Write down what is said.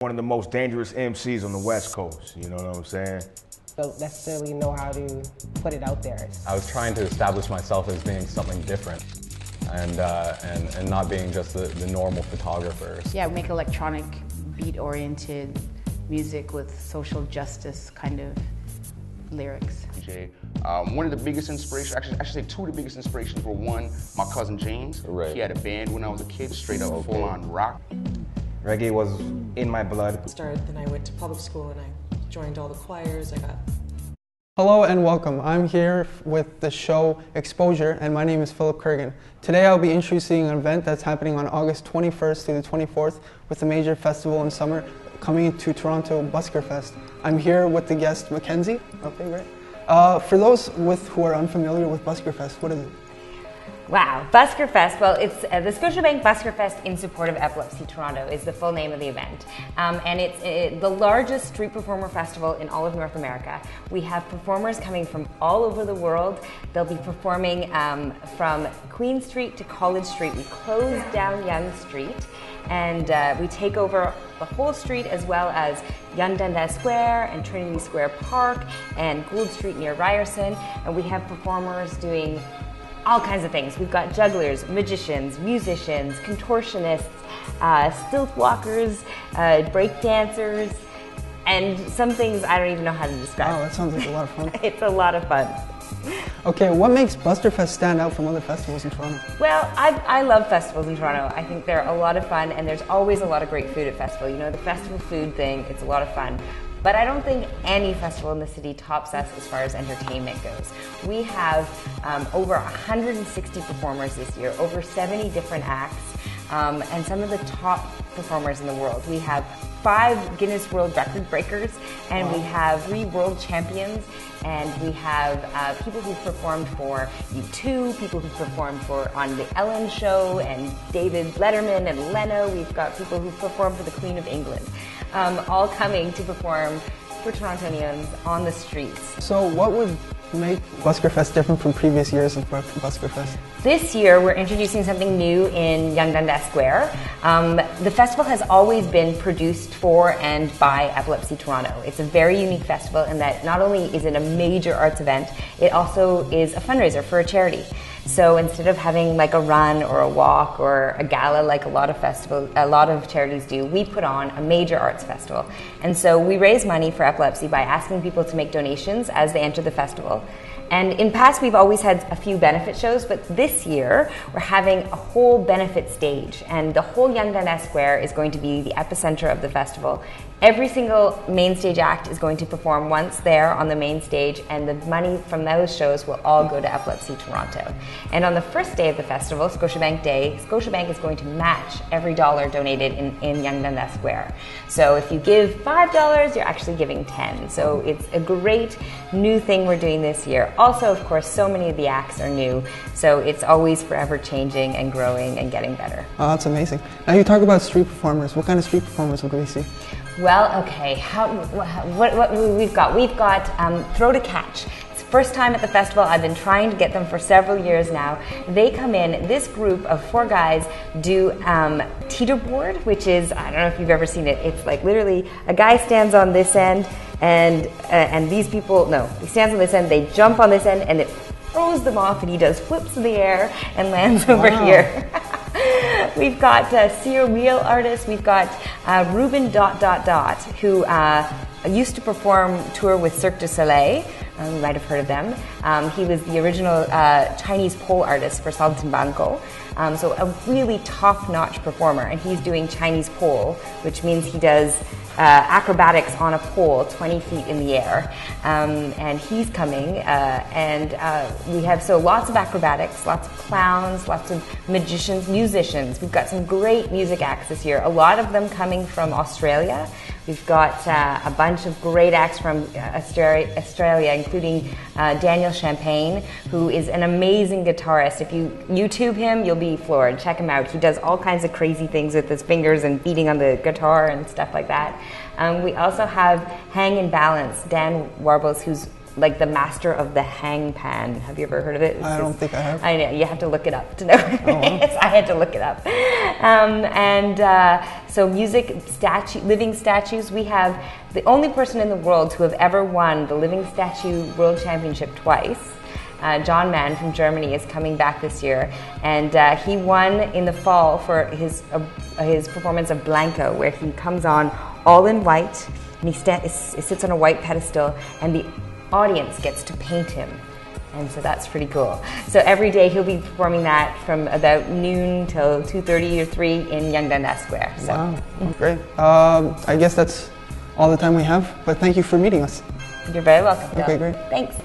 One of the most dangerous MCs on the West Coast, you know what I'm saying? Don't necessarily know how to put it out there. I was trying to establish myself as being something different and not being just the normal photographer. Yeah, make electronic, beat-oriented music with social justice kind of lyrics. One of the biggest inspirations, actually I should say two of the biggest inspirations were one, my cousin James. Right. He had a band when I was a kid, straight up full-on rock. Reggae was in my blood. Then I went to public school and I joined all the choirs. Hello and welcome. I'm here with the show Xposure and my name is Philip Kurgan. Today I'll be introducing an event that's happening on August 21st through the 24th with a major festival in summer coming to Toronto, Buskerfest. I'm here with the guest Mackenzie. Okay, great. For those who are unfamiliar with Buskerfest, what is it? Wow, Buskerfest, well, it's the Scotiabank Buskerfest in support of Epilepsy Toronto is the full name of the event. And it's the largest street performer festival in all of North America. We have performers coming from all over the world. They'll be performing from Queen Street to College Street. We close down Yonge Street and we take over the whole street as well as Yonge Dundas Square and Trinity Square Park and Gould Street near Ryerson. And we have performers doing all kinds of things. We've got jugglers, magicians, musicians, contortionists, stilt walkers, break dancers, and some things I don't even know how to describe. Oh, that sounds like a lot of fun. It's a lot of fun. Okay, what makes Buskerfest stand out from other festivals in Toronto? Well, I love festivals in Toronto. I think they're a lot of fun, and there's always a lot of great food at festival. You know, the festival food thing, it's a lot of fun. But I don't think any festival in the city tops us as far as entertainment goes. We have over 160 performers this year, over 70 different acts, and some of the top performers in the world. We have 5 Guinness World Record breakers, and we have 3 world champions, and we have people who've performed for U2, people who've performed on The Ellen Show, and David Letterman and Leno. We've got people who've performed for the Queen of England. All coming to perform for Torontonians on the streets. So what would make Buskerfest different from previous years of Buskerfest? This year we're introducing something new in Yonge Dundas Square. The festival has always been produced for and by Epilepsy Toronto. It's a very unique festival in that not only is it a major arts event, it also is a fundraiser for a charity. So instead of having like a run or a walk or a gala like a lot of charities do, we put on a major arts festival. And so we raise money for epilepsy by asking people to make donations as they enter the festival. And in past, we've always had a few benefit shows, but this year we're having a whole benefit stage, and the whole Yonge Dundas Square is going to be the epicenter of the festival. Every single main stage act is going to perform once there on the main stage, and the money from those shows will all go to Epilepsy Toronto. And on the first day of the festival, Scotiabank Day, Scotiabank is going to match every dollar donated in Yonge Dundas Square. So if you give $5, you're actually giving 10. So it's a great new thing we're doing this year. Also, of course, so many of the acts are new, so it's always forever changing and growing and getting better. Oh, that's amazing. Now you talk about street performers. What kind of street performers would we see? Well, okay, what we've got? We've got Throw to Catch. It's the first time at the festival. I've been trying to get them for several years now. They come in, this group of 4 guys do teeterboard, which is, I don't know if you've ever seen it. It's like literally a guy stands on this end and these people, no, he stands on this end, they jump on this end and it throws them off and he does flips in the air and lands over here. We've got Seer Wheel artists. We've got Ruben ... who used to tour with Cirque du Soleil. You might have heard of them. He was the original Chinese pole artist for Saltimbanco. So a really top-notch performer, and he's doing Chinese pole, which means he does acrobatics on a pole 20 feet in the air. And he's coming, and we have lots of acrobatics, lots of clowns, lots of magicians, musicians. We've got some great music acts this year, a lot of them coming from Australia. We've got a bunch of great acts from Australia, including Daniel Champagne, who is an amazing guitarist. If you YouTube him, you'll be floored. Check him out. He does all kinds of crazy things with his fingers and beating on the guitar and stuff like that. We also have Hang and Balance, Dan Warbles, who's like the master of the hang pan. Have you ever heard of it? I don't think I have. I know, you have to look it up to know what it is. I had to look it up. So music, living statues. We have the only person in the world to have ever won the Living Statue World Championship twice. John Mann from Germany is coming back this year, and he won in the fall for his performance of Blanco, where he comes on all in white, and he sits on a white pedestal, and the audience gets to paint him. And so that's pretty cool. So every day he'll be performing that from about noon till 2:30 or 3 in Yonge-Dundas Square. So. Wow, great. I guess that's all the time we have, but thank you for meeting us. You're very welcome. Okay, great. Thanks.